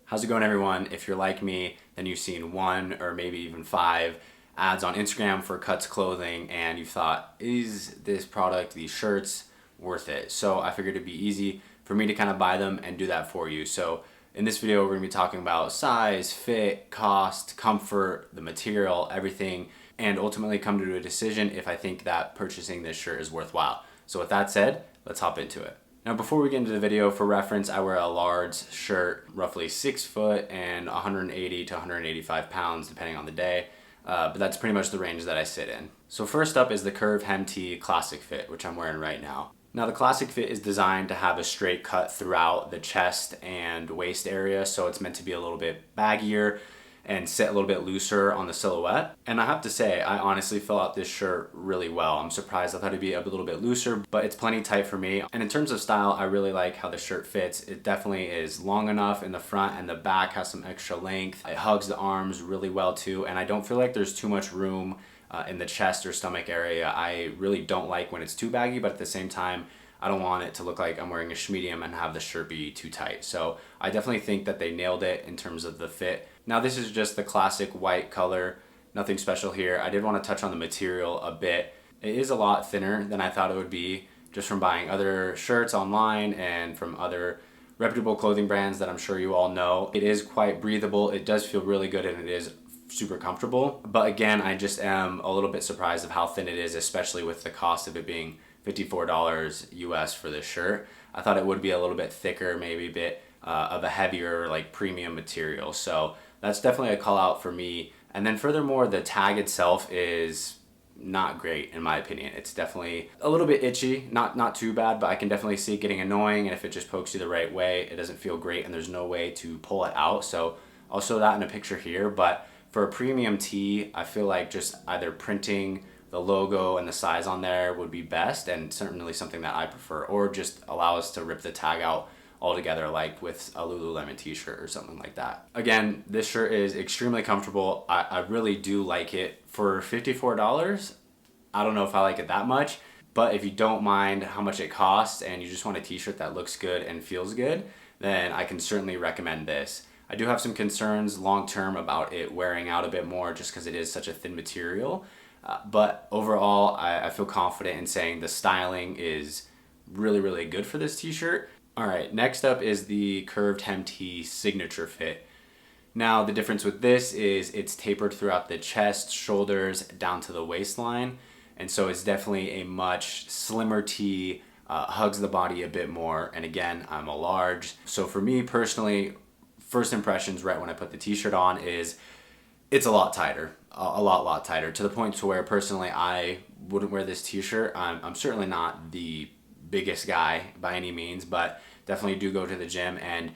How's it going, everyone? If you're like me, then you've seen one or maybe even 5 ads on Instagram for Cuts clothing and you thought, is this product, these shirts, worth it? So I figured it'd be easy for me to kind of buy them and do that for you. So in this video, we're gonna be talking about size, fit, cost, comfort, the material, everything, and ultimately come to a decision if I think that purchasing this shirt is worthwhile. So with that said, let's hop into it. Now, before we get into the video, for reference, I wear a large shirt, roughly 6 foot and 180 to 185 pounds, depending on the day. But that's pretty much the range that I sit in. So first up is the Curve Hem Tee Classic Fit, which I'm wearing right now. Now, the Classic Fit is designed to have a straight cut throughout the chest and waist area, so it's meant to be a little bit baggier and sit a little bit looser on the silhouette. And I have to say, I honestly fill out this shirt really well. I'm surprised. I thought it'd be a little bit looser, but it's plenty tight for me. And in terms of style, I really like how the shirt fits. It definitely is long enough in the front, and the back has some extra length. It hugs the arms really well too, and I don't feel like there's too much room in the chest or stomach area. I really don't like when it's too baggy, but at the same time, I don't want it to look like I'm wearing a medium and have the shirt be too tight. So I definitely think that they nailed it in terms of the fit. Now, this is just the classic white color, nothing special here. I did want to touch on the material a bit. It is a lot thinner than I thought it would be, just from buying other shirts online and from other reputable clothing brands that I'm sure you all know. It is quite breathable. It does feel really good, and it is super comfortable. But again, I just am a little bit surprised of how thin it is, especially with the cost of it being $54 US for this shirt. I thought it would be a little bit thicker, maybe a bit of a heavier, like, premium material. So that's definitely a call out for me. And then furthermore, the tag itself is not great in my opinion. It's definitely a little bit itchy, not too bad, but I can definitely see it getting annoying, and if it just pokes you the right way, it doesn't feel great and there's no way to pull it out. So I'll show that in a picture here, but for a premium tee, I feel like just either printing the logo and the size on there would be best, and certainly something that I prefer, or just allow us to rip the tag out altogether, like with a Lululemon t-shirt or something like that. Again, this shirt is extremely comfortable. I really do like it. For $54, I don't know if I like it that much, but if you don't mind how much it costs and you just want a t-shirt that looks good and feels good, then I can certainly recommend this. I do have some concerns long-term about it wearing out a bit more just because it is such a thin material. But overall, I feel confident in saying the styling is really, really good for this t-shirt. All right, next up is the Curved Hem Tee Signature Fit. Now, the difference with this is it's tapered throughout the chest, shoulders, down to the waistline. And so it's definitely a much slimmer tee, hugs the body a bit more. And again, I'm a large. So for me personally, first impressions right when I put the t-shirt on is it's a lot tighter. A lot tighter, to the point to where personally I wouldn't wear this t-shirt. I'm certainly not the biggest guy by any means, but definitely do go to the gym, and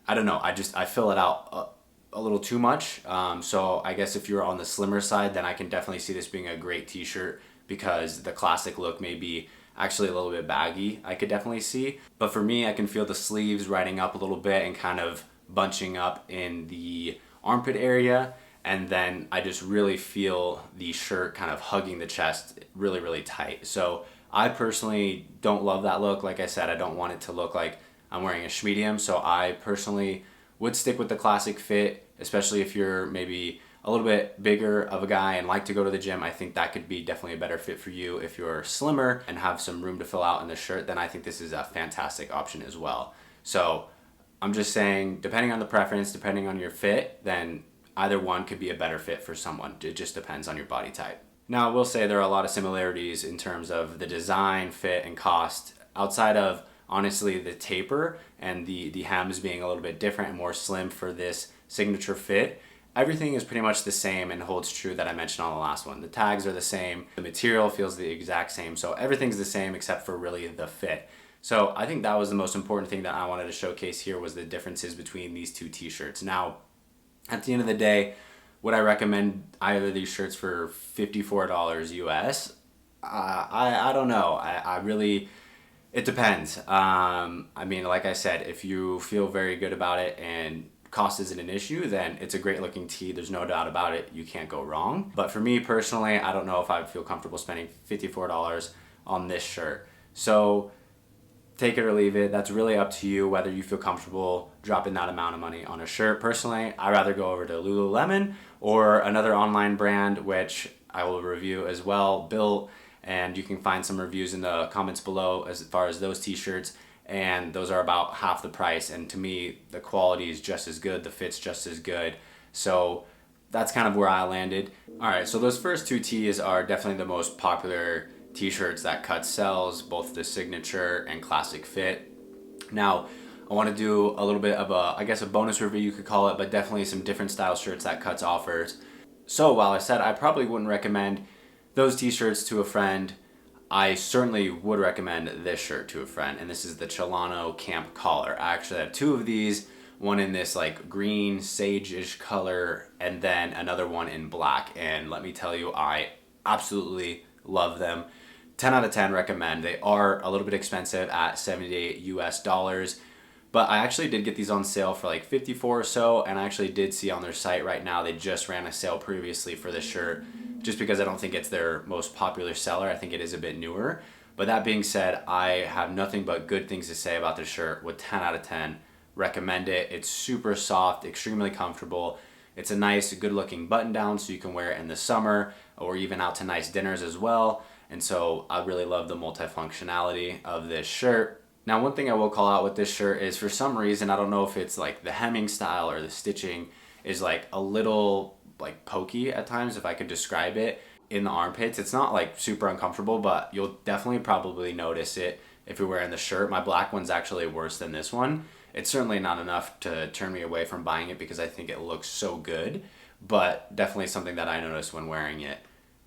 I don't know, I fill it out a little too much. So I guess if you're on the slimmer side, then I can definitely see this being a great t-shirt, because the classic look may be actually a little bit baggy, I could definitely see. But for me, I can feel the sleeves riding up a little bit and kind of bunching up in the armpit area. And then I just really feel the shirt kind of hugging the chest really, really tight. So I personally don't love that look. Like I said, I don't want it to look like I'm wearing a medium. So I personally would stick with the classic fit, especially if you're maybe a little bit bigger of a guy and like to go to the gym. I think that could be definitely a better fit for you. If you're slimmer and have some room to fill out in the shirt, then I think this is a fantastic option as well. So I'm just saying, depending on the preference, depending on your fit, then either one could be a better fit for someone. It just depends on your body type. Now, I will say there are a lot of similarities in terms of the design, fit, and cost, outside of, honestly, the taper and the hems being a little bit different and more slim for this signature fit. Everything is pretty much the same and holds true that I mentioned on the last one. The tags are the same, the material feels the exact same, so everything's the same except for really the fit. So I think that was the most important thing that I wanted to showcase here, was the differences between these two t-shirts. Now, at the end of the day, would I recommend either of these shirts for $54 US? I don't know. I really, it depends. I mean, like I said, if you feel very good about it and cost isn't an issue, then it's a great looking tee. There's no doubt about it. You can't go wrong. But for me personally, I don't know if I would feel comfortable spending $54 on this shirt. So take it or leave it. That's really up to you whether you feel comfortable dropping that amount of money on a shirt. Personally, I'd rather go over to Lululemon or another online brand, which I will review as well, Built, and you can find some reviews in the comments below as far as those t-shirts, and those are about half the price, and to me the quality is just as good, the fit's just as good. So that's kind of where I landed. All right, so those first two tees are definitely the most popular t-shirts that Cuts sells, both the signature and classic fit. Now, I want to do a little bit of a bonus review you could call it, but definitely some different style shirts that Cuts offers. So while I said I probably wouldn't recommend those t-shirts to a friend, I certainly would recommend this shirt to a friend, and this is the Chilano Camp Collar. I actually have two of these, one in this like green sage-ish color, and then another one in black, and let me tell you, I absolutely love them. 10 out of 10 recommend. They are a little bit expensive at $78 US, but I actually did get these on sale for like 54 or so, and I actually did see on their site right now they just ran a sale previously for this shirt, just because I don't think it's their most popular seller. I think it is a bit newer. But that being said, I have nothing but good things to say about this shirt. With 10 out of 10, recommend it. It's super soft, extremely comfortable. It's a nice, good looking button down, so you can wear it in the summer or even out to nice dinners as well. And so I really love the multifunctionality of this shirt. Now, one thing I will call out with this shirt is, for some reason, I don't know if it's like the hemming style or the stitching is like a little like pokey at times, if I could describe it, in the armpits. It's not like super uncomfortable, but you'll definitely probably notice it if you're wearing the shirt. My black one's actually worse than this one. It's certainly not enough to turn me away from buying it because I think it looks so good, but definitely something that I noticed when wearing it.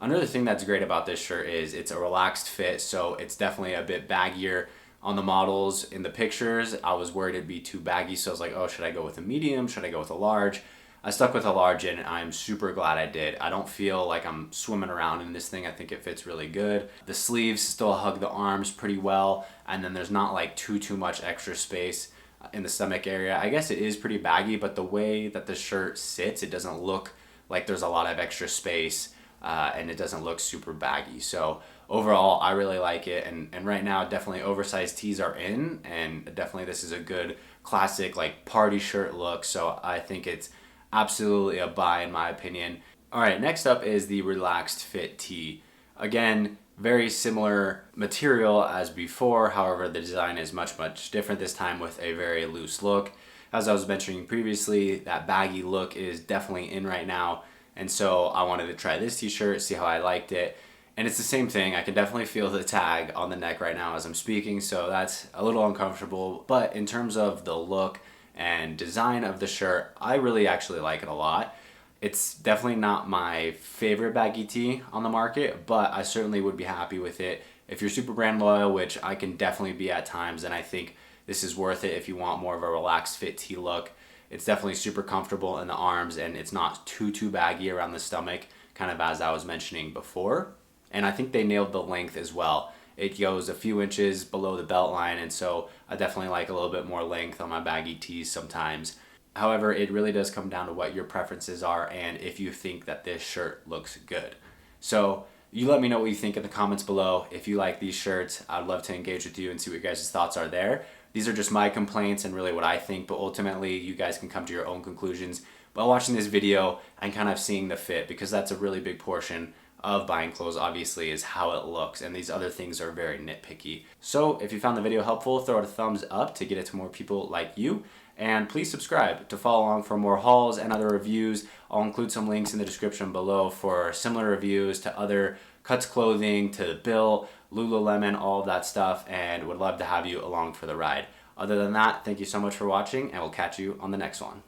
Another thing that's great about this shirt is it's a relaxed fit, so it's definitely a bit baggier on the models. In the pictures, I was worried it'd be too baggy, so I was like, oh, should I go with a medium? Should I go with a large? I stuck with a large, and I'm super glad I did. I don't feel like I'm swimming around in this thing. I think it fits really good. The sleeves still hug the arms pretty well, and then there's not like too much extra space in the stomach area. I guess it is pretty baggy, but the way that the shirt sits, it doesn't look like there's a lot of extra space, and it doesn't look super baggy. So overall, I really like it, and right now definitely oversized tees are in, and definitely this is a good classic like party shirt look, so I think it's absolutely a buy in my opinion. All right, next up is the relaxed fit tee. Again, very similar material as before, however the design is much different this time with a very loose look. As I was mentioning previously, that baggy look is definitely in right now, and so I wanted to try this t-shirt, see how I liked it. And it's the same thing. I can definitely feel the tag on the neck right now as I'm speaking, so that's a little uncomfortable. But in terms of the look and design of the shirt, I really actually like it a lot. It's definitely not my favorite baggy tee on the market, but I certainly would be happy with it. If you're super brand loyal, which I can definitely be at times, then I think this is worth it if you want more of a relaxed fit tee look. It's definitely super comfortable in the arms, and it's not too baggy around the stomach, kind of as I was mentioning before. And I think they nailed the length as well. It goes a few inches below the belt line, and so I definitely like a little bit more length on my baggy tees sometimes. However, it really does come down to what your preferences are and if you think that this shirt looks good. So you let me know what you think in the comments below. If you like these shirts, I'd love to engage with you and see what your guys' thoughts are there. These are just my complaints and really what I think, but ultimately you guys can come to your own conclusions by watching this video and kind of seeing the fit, because that's a really big portion of buying clothes, obviously, is how it looks, and these other things are very nitpicky. So if you found the video helpful, throw it a thumbs up to get it to more people like you, and please subscribe to follow along for more hauls and other reviews. I'll include some links in the description below for similar reviews to other Cuts clothing, to Built, Lululemon, all of that stuff, and would love to have you along for the ride. Other than that, thank you so much for watching, and we'll catch you on the next one.